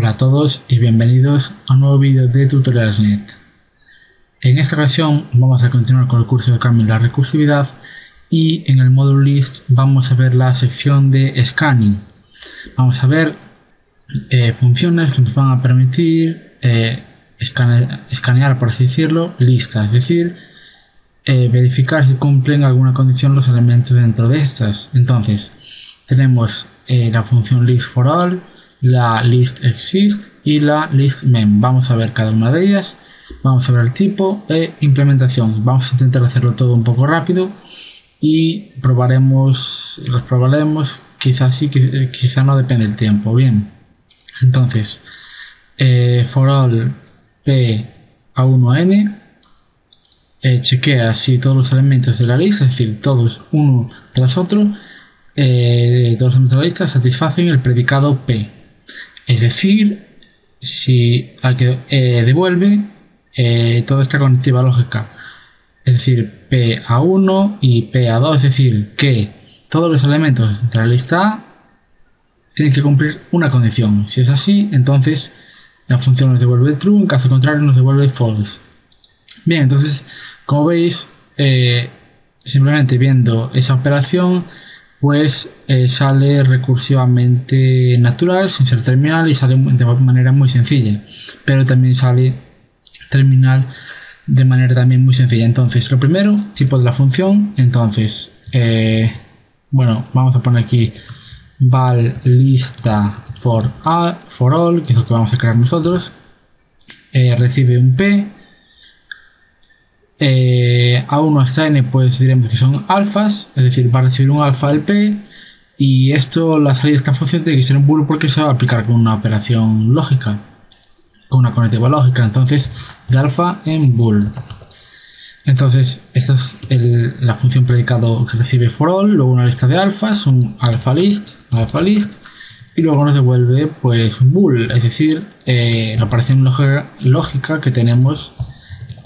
Hola a todos y bienvenidos a un nuevo vídeo de Tutorials.net. En esta ocasión vamos a continuar con el curso de cambio en la recursividad y en el módulo list vamos a ver la sección de scanning. Vamos a ver funciones que nos van a permitir escanear, por así decirlo, listas, es decir, verificar si cumplen alguna condición los elementos dentro de estas. Entonces tenemos la función list for all, la list exist y la list mem. Vamos a ver cada una de ellas, vamos a ver el tipo e implementación. Vamos a intentar hacerlo todo un poco rápido y los probaremos, quizás sí, quizá no, depende del tiempo. Bien, entonces for all p a 1 a n chequea si todos los elementos de la lista, es decir, todos uno tras otro, todos los elementos de la lista satisfacen el predicado p. Es decir, si devuelve toda esta conectiva lógica, es decir, P a 1 y P a 2, es decir, que todos los elementos de la lista A tienen que cumplir una condición. Si es así, entonces la función nos devuelve true, en caso contrario nos devuelve false. Bien, entonces, como veis, simplemente viendo esa operación, pues sale recursivamente natural, sin ser terminal, y sale de manera muy sencilla, pero también sale terminal de manera también muy sencilla. Entonces, lo primero, tipo de la función. Entonces, bueno, vamos a poner aquí val lista for all, que es lo que vamos a crear nosotros. Recibe un p. A1 hasta n, pues diremos que son alfas, es decir, va a recibir un alfa del p, y esto, la salida de esta función tiene que ser un bool porque se va a aplicar con una operación lógica, con una conectiva lógica. Entonces, de alfa en bool. Entonces, esta es la función predicado que recibe for all, luego una lista de alfas, un alfa list, y luego nos devuelve pues un bool, es decir, la operación lógica que tenemos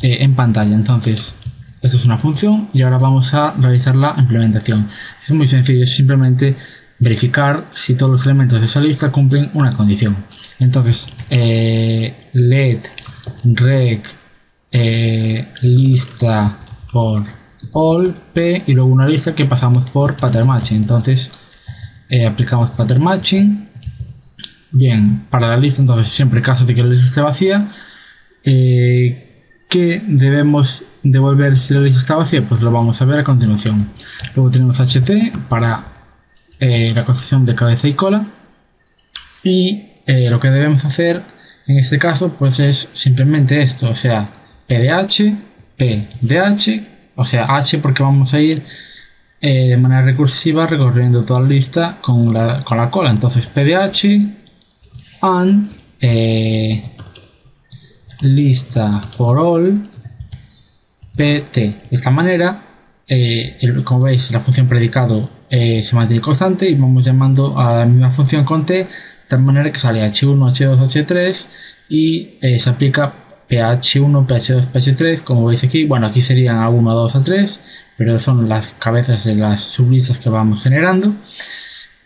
en pantalla. Entonces, esto es una función y ahora vamos a realizar la implementación. Es muy sencillo, es simplemente verificar si todos los elementos de esa lista cumplen una condición. Entonces, let rec lista for all p y luego una lista que pasamos por pattern matching. Entonces, aplicamos pattern matching. Bien, para la lista, entonces, siempre en caso de que la lista esté vacía, que debemos devolver si la lista está vacía, pues lo vamos a ver a continuación. Luego tenemos ht para la construcción de cabeza y cola, y lo que debemos hacer en este caso pues es simplemente esto, o sea, pdh, pdh, o sea, h porque vamos a ir de manera recursiva recorriendo toda la lista con la cola. Entonces pdh and lista for all pt. De esta manera, como veis, la función predicado se mantiene constante y vamos llamando a la misma función con t, de tal manera que sale h1, h2, h3 y se aplica ph1, ph2, ph3, como veis aquí. Bueno, aquí serían a1, a2, a3, pero son las cabezas de las sublistas que vamos generando,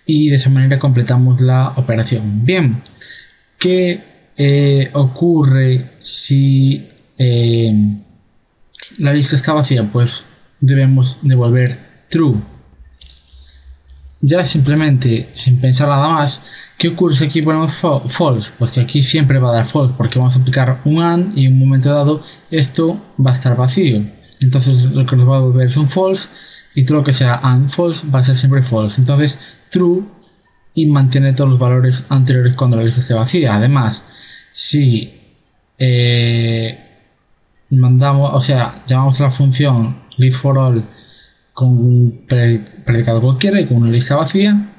y de esa manera completamos la operación. Bien, ¿qué ocurre si la lista está vacía? Pues debemos devolver true. Ya simplemente, sin pensar nada más, ¿qué ocurre si aquí ponemos false? Pues que aquí siempre va a dar false porque vamos a aplicar un and y en un momento dado esto va a estar vacío. Entonces lo que nos va a devolver es un false, y todo lo que sea and false va a ser siempre false. Entonces true, y mantiene todos los valores anteriores cuando la lista esté vacía. Además, si llamamos a la función list for all con un predicado cualquiera y con una lista vacía,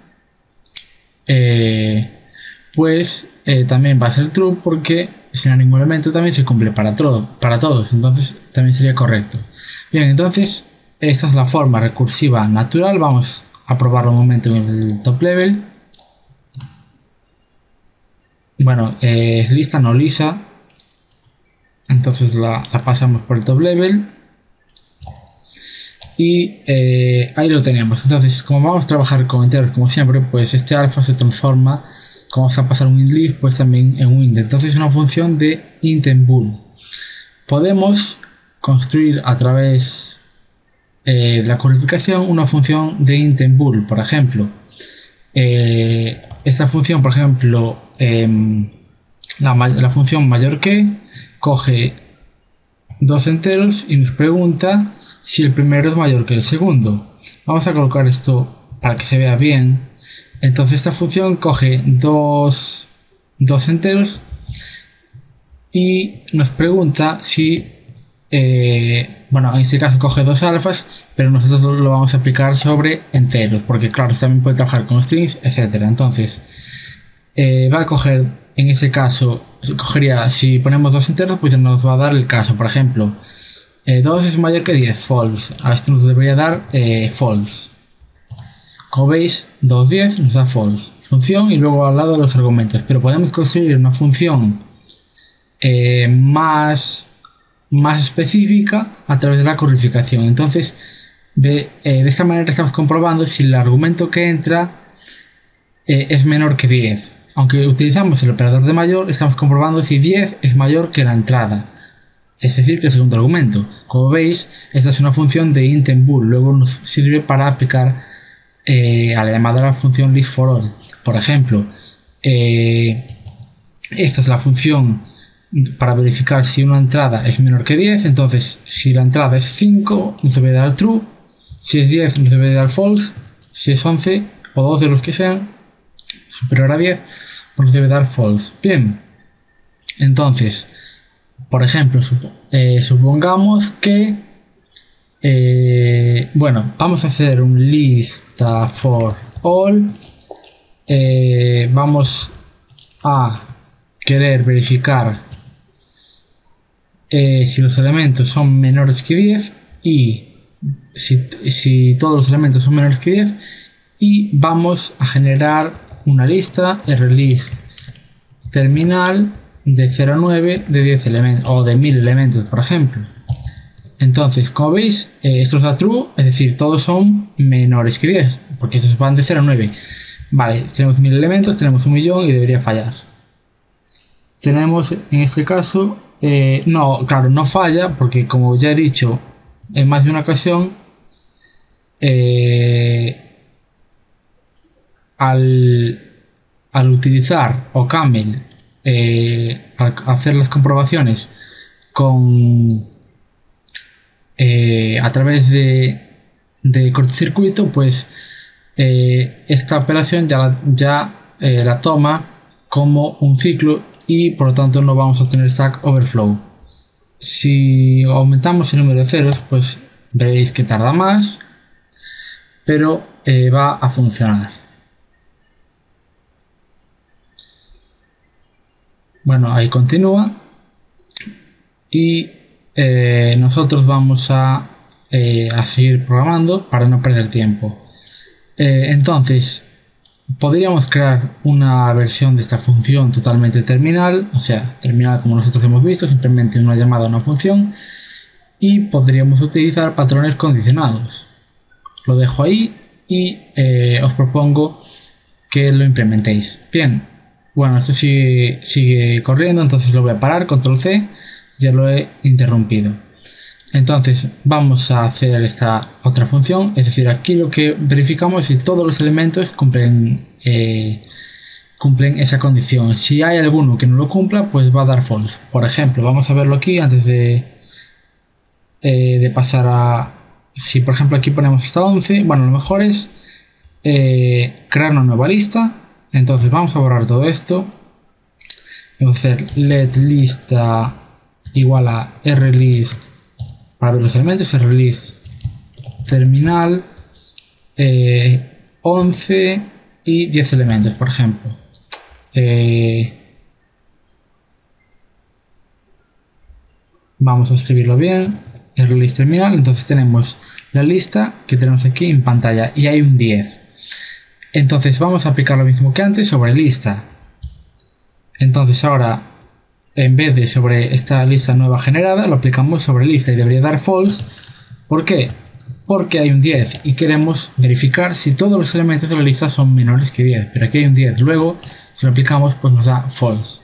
pues también va a ser true porque si no hay ningún elemento también se cumple para todos, entonces también sería correcto. Bien, entonces esta es la forma recursiva natural. Vamos a probarlo un momento en el top level. Bueno, es lista, no lisa, entonces la pasamos por el top level y ahí lo tenemos. Entonces, como vamos a trabajar con enteros como siempre, pues este alfa se transforma como vamos a pasar un int list, pues también en un int. Entonces es una función de int en bool. Podemos construir a través de la codificación una función de int en bool. Por ejemplo, esta función, por ejemplo, la función mayor que coge dos enteros y nos pregunta si el primero es mayor que el segundo. Vamos a colocar esto para que se vea bien. Entonces esta función coge dos enteros y nos pregunta si bueno, en este caso coge dos alfas, pero nosotros lo vamos a aplicar sobre enteros, porque claro, también puede trabajar con strings, etcétera. Entonces va a coger, en este caso cogería, si ponemos dos enteros, pues nos va a dar el caso. Por ejemplo, 2 es mayor que 10, false. A esto nos debería dar false. Como veis, 2, 10 nos da false. Función y luego al lado los argumentos. Pero podemos construir una función más específica a través de la codificación. Entonces, de esta manera estamos comprobando si el argumento que entra es menor que 10. Aunque utilizamos el operador de mayor, estamos comprobando si 10 es mayor que la entrada, es decir, que el segundo argumento. Como veis, esta es una función de int en bool. Luego nos sirve para aplicar a la llamada a la función list for all. Por ejemplo, esta es la función para verificar si una entrada es menor que 10. Entonces, si la entrada es 5, nos debe dar true. Si es 10, nos debe dar false. Si es 11 o 12, los que sean, superior a 10, nos debe dar false. Bien, entonces, por ejemplo, supongamos que bueno, vamos a hacer un lista for all. Vamos a querer verificar si los elementos son menores que 10 y si todos los elementos son menores que 10, y vamos a generar una lista rlist terminal de 0 a 9 de 10 elementos o de 1000 elementos, por ejemplo. Entonces, como veis, esto es la true, es decir, todos son menores que 10, porque estos van de 0 a 9. Vale, tenemos 1000 elementos, tenemos 1.000.000 y debería fallar. Tenemos en este caso, no, claro, no falla, porque como ya he dicho en más de una ocasión, al utilizar OCaml, al hacer las comprobaciones a través de cortocircuito, pues esta operación ya la toma como un ciclo y por lo tanto no vamos a tener Stack Overflow. Si aumentamos el número de ceros, pues veréis que tarda más, pero va a funcionar. Bueno, ahí continúa y nosotros vamos a seguir programando para no perder tiempo. Entonces, podríamos crear una versión de esta función totalmente terminal, o sea, terminal como nosotros hemos visto, simplemente una llamada a una función, y podríamos utilizar patrones condicionados. Lo dejo ahí y os propongo que lo implementéis. Bien, bueno, esto sigue corriendo, entonces lo voy a parar, control C, ya lo he interrumpido. Entonces vamos a hacer esta otra función, es decir, aquí lo que verificamos es si todos los elementos cumplen esa condición. Si hay alguno que no lo cumpla, pues va a dar false. Por ejemplo, vamos a verlo aquí antes de pasar a... Si por ejemplo aquí ponemos hasta 11, bueno, lo mejor es crear una nueva lista. Entonces vamos a borrar todo esto. Vamos a hacer let lista igual a rlist para ver los elementos, rlist terminal 11 y 10 elementos, por ejemplo. Vamos a escribirlo bien, rlist terminal. Entonces tenemos la lista que tenemos aquí en pantalla y hay un 10. Entonces vamos a aplicar lo mismo que antes sobre lista. Entonces ahora, en vez de sobre esta lista nueva generada, lo aplicamos sobre lista y debería dar false. ¿Por qué? Porque hay un 10 y queremos verificar si todos los elementos de la lista son menores que 10. Pero aquí hay un 10. Luego Si lo aplicamos, pues nos da false.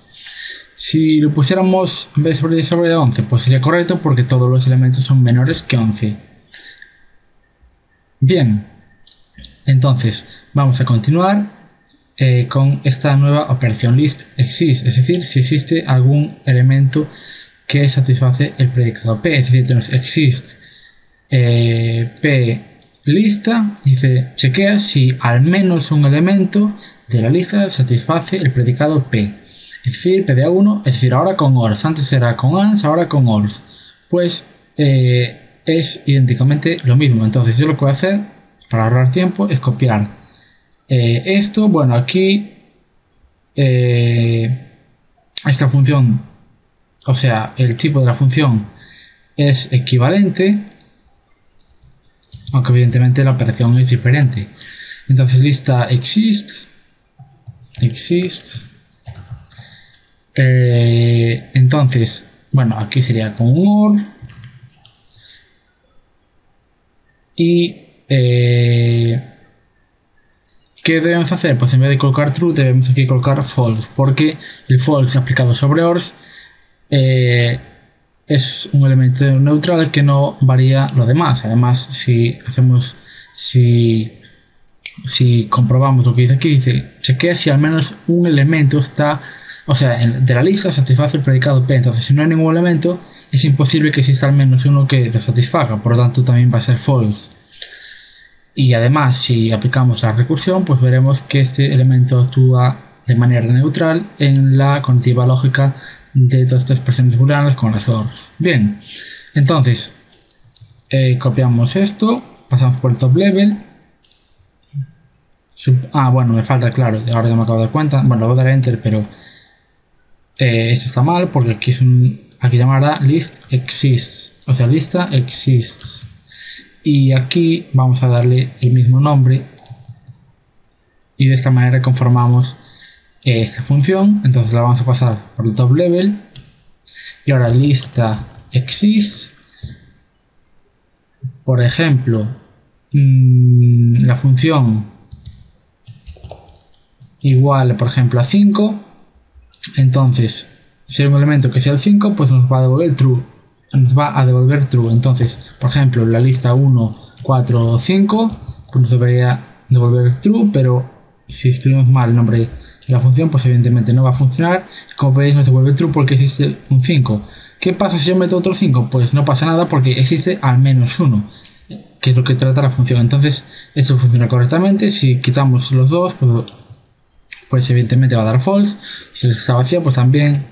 Si lo pusiéramos en vez de sobre 11, pues sería correcto porque todos los elementos son menores que 11. Bien, entonces vamos a continuar con esta nueva operación list exist, es decir, si existe algún elemento que satisface el predicado P, es decir, tenemos exist P lista, dice chequea si al menos un elemento de la lista satisface el predicado P, es decir, P de A1, es decir, ahora con ORS, antes era con ANS, ahora con ORS, pues es idénticamente lo mismo. Entonces yo lo que voy a hacer para ahorrar tiempo es copiar esto, bueno, aquí esta función, o sea, el tipo de la función es equivalente, aunque evidentemente la operación es diferente. Entonces lista exist, entonces, bueno, aquí sería con un OR y ¿qué debemos hacer? Pues en vez de colocar true debemos aquí colocar false, porque el false aplicado sobre ORS es un elemento neutral que no varía lo demás. Además, si comprobamos lo que dice aquí, dice chequea si al menos un elemento está, o sea, de la lista satisface el predicado P. Entonces, si no hay ningún elemento, es imposible que exista al menos uno que lo satisfaga, por lo tanto también va a ser false. Y además, si aplicamos la recursión, pues veremos que este elemento actúa de manera neutral en la conectividad lógica de todas estas expresiones booleanas con las ORs. Bien, entonces copiamos esto, pasamos por el top level. Bueno, me falta, claro, ahora ya me acabo de dar cuenta. Bueno, le voy a dar enter, pero esto está mal porque aquí aquí llamará list exists, o sea, lista exists. Y aquí vamos a darle el mismo nombre y de esta manera conformamos esta función. Entonces la vamos a pasar por el top level y ahora lista exists, por ejemplo, la función igual, por ejemplo, a 5. Entonces si hay un elemento que sea el 5, pues nos va a devolver true. Entonces, por ejemplo, la lista 1, 4 o 5, pues nos debería devolver true, pero si escribimos mal el nombre de la función, pues evidentemente no va a funcionar. Como veis, nos devuelve true porque existe un 5. ¿Qué pasa si yo meto otro 5? Pues no pasa nada porque existe al menos uno, que es lo que trata la función. Entonces, esto funciona correctamente. Si quitamos los dos, pues evidentemente va a dar false. Si la lista está vacía, pues también,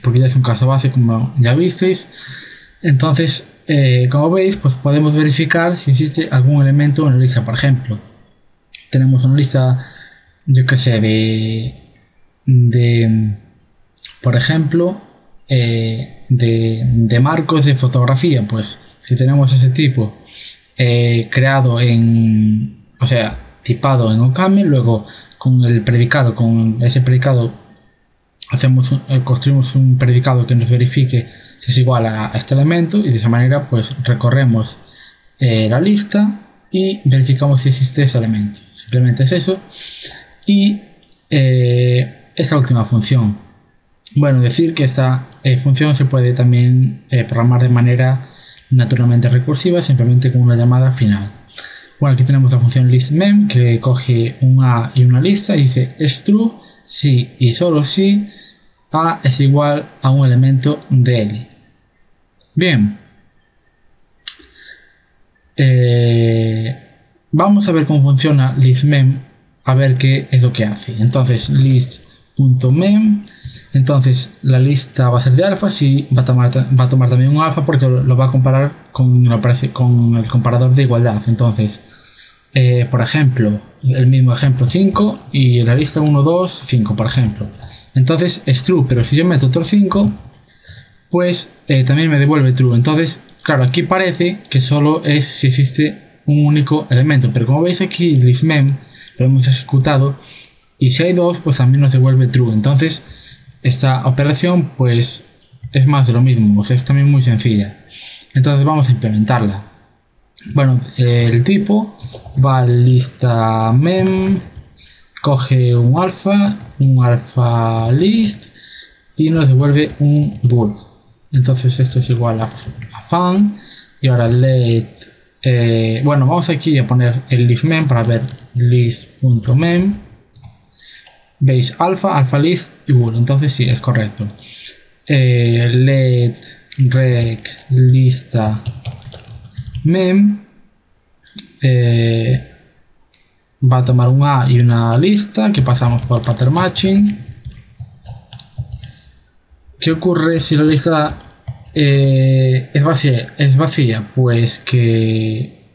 porque ya es un caso base, como ya visteis. Entonces, como veis, pues podemos verificar si existe algún elemento en la lista. Por ejemplo, tenemos una lista, yo que sé, por ejemplo, de marcos de fotografía. Pues si tenemos ese tipo creado o sea, tipado en OCaml, luego con ese predicado construimos un predicado que nos verifique si es igual a este elemento, y de esa manera pues recorremos la lista y verificamos si existe ese elemento. Simplemente es eso. Y esta última función, bueno, decir que esta función se puede también programar de manera naturalmente recursiva, simplemente con una llamada final. Bueno, aquí tenemos la función listMem, que coge un A y una lista y dice es true si y solo si A es igual a un elemento de L. Bien, vamos a ver cómo funciona listMem, a ver qué es lo que hace. Entonces list.mem, entonces la lista va a ser de alfa, sí, va a tomar también un alfa porque lo va a comparar con el comparador de igualdad. Entonces, por ejemplo, el mismo ejemplo 5 y la lista 1, 2, 5, por ejemplo. Entonces es true, pero si yo meto otro 5, pues también me devuelve true. Entonces, claro, aquí parece que solo es si existe un único elemento, pero como veis aquí listMem lo hemos ejecutado y si hay dos, pues también nos devuelve true. Entonces esta operación pues es más de lo mismo, o sea, es también muy sencilla. Entonces vamos a implementarla. Bueno, el tipo va a lista mem, coge un alfa un alpha list y nos devuelve un bool. Entonces esto es igual a fun, y ahora let, bueno, vamos aquí a poner el list_mem para ver list.mem, veis alpha list y bool, entonces sí, es correcto. Let rec lista mem va a tomar un A y una lista que pasamos por pattern matching. ¿Qué ocurre si la lista es vacía? Pues que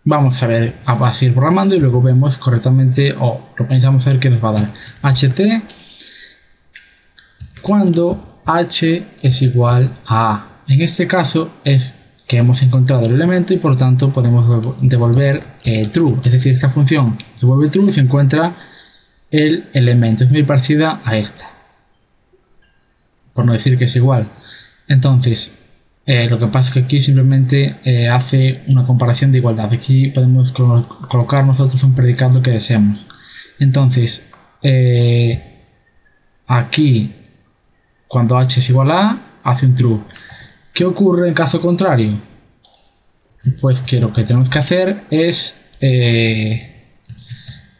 vamos a ver, a seguir programando y luego vemos correctamente o lo pensamos a ver qué nos va a dar. HT cuando H es igual a A. En este caso es que hemos encontrado el elemento y por lo tanto podemos devolver true. Es decir, esta función devuelve true y se encuentra el elemento. Es muy parecida a esta, por no decir que es igual. Entonces, lo que pasa es que aquí simplemente hace una comparación de igualdad. Aquí podemos colocar nosotros un predicado que deseemos. Entonces, aquí, cuando h es igual a A, hace un true. ¿Qué ocurre en caso contrario? Pues que lo que tenemos que hacer es,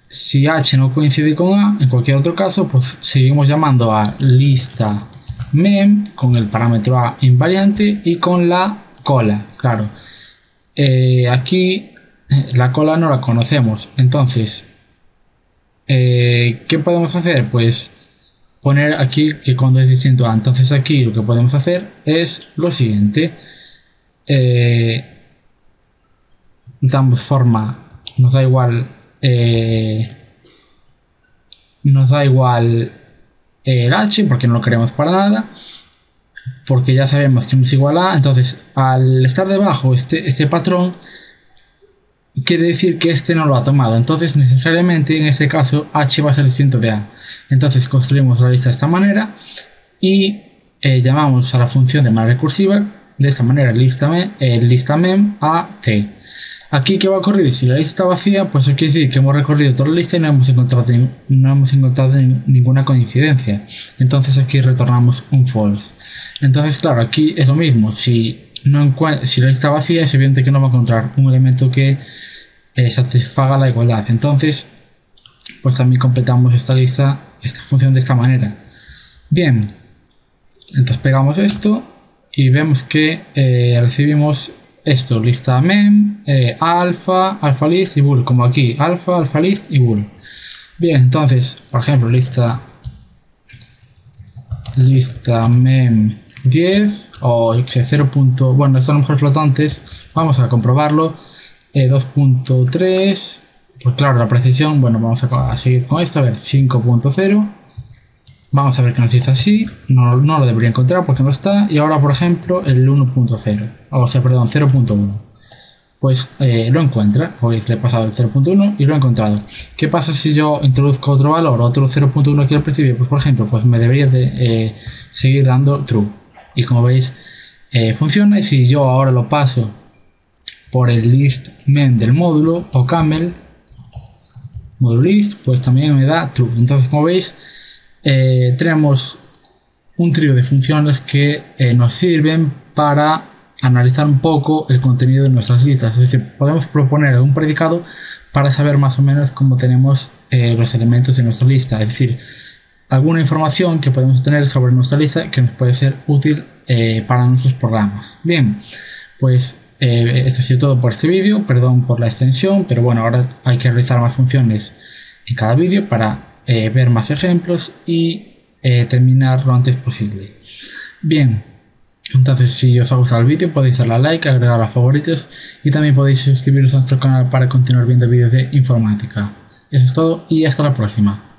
si h no coincide con A, en cualquier otro caso, pues seguimos llamando a lista mem con el parámetro A invariante y con la cola, claro. Aquí la cola no la conocemos, entonces ¿qué podemos hacer? Pues poner aquí que cuando es distinto a. Entonces aquí lo que podemos hacer es lo siguiente, damos forma, nos da igual el h porque no lo queremos para nada, porque ya sabemos que no es igual a. Entonces al estar debajo este patrón quiere decir que este no lo ha tomado, entonces necesariamente en este caso h va a ser distinto de a. Entonces construimos la lista de esta manera y llamamos a la función de manera recursiva de esta manera lista_mem a t. Aquí, ¿qué va a ocurrir? Si la lista está vacía, pues eso quiere decir que hemos recorrido toda la lista y no hemos encontrado ninguna coincidencia. Entonces aquí retornamos un false. Entonces, claro, aquí es lo mismo. Si la lista está vacía, es evidente que no va a encontrar un elemento que satisfaga la igualdad. Entonces, pues también completamos esta función de esta manera. Bien, entonces pegamos esto y vemos que recibimos esto, lista mem, alfa list y bool, como aquí, alfa list y bool. Bien, entonces, por ejemplo, lista mem 10 o 0. Bueno, esto a lo mejor flotantes, vamos a comprobarlo. 2.3, pues claro, la precisión, bueno, vamos a seguir con esto, a ver, 5.0. Vamos a ver que nos dice así, no lo debería encontrar porque no está. Y ahora, por ejemplo, el 1.0, o sea, perdón, 0.1. Pues lo encuentra, hoy le he pasado el 0.1 y lo he encontrado. ¿Qué pasa si yo introduzco otro valor, otro 0.1 aquí al principio? Pues por ejemplo, pues me debería de seguir dando true. Y como veis, funciona. Y si yo ahora lo paso por el list_mem del módulo o camel, módulo list, pues también me da true. Entonces, como veis, tenemos un trío de funciones que nos sirven para analizar un poco el contenido de nuestras listas. Es decir, podemos proponer algún predicado para saber más o menos cómo tenemos los elementos de nuestra lista. Es decir, alguna información que podemos tener sobre nuestra lista que nos puede ser útil para nuestros programas. Bien, pues esto ha sido todo por este vídeo. Perdón por la extensión, pero bueno, ahora hay que realizar más funciones en cada vídeo para ver más ejemplos y terminar lo antes posible. Bien, entonces si os ha gustado el vídeo podéis darle a like, agregar a favoritos y también podéis suscribiros a nuestro canal para continuar viendo vídeos de informática. Eso es todo y hasta la próxima.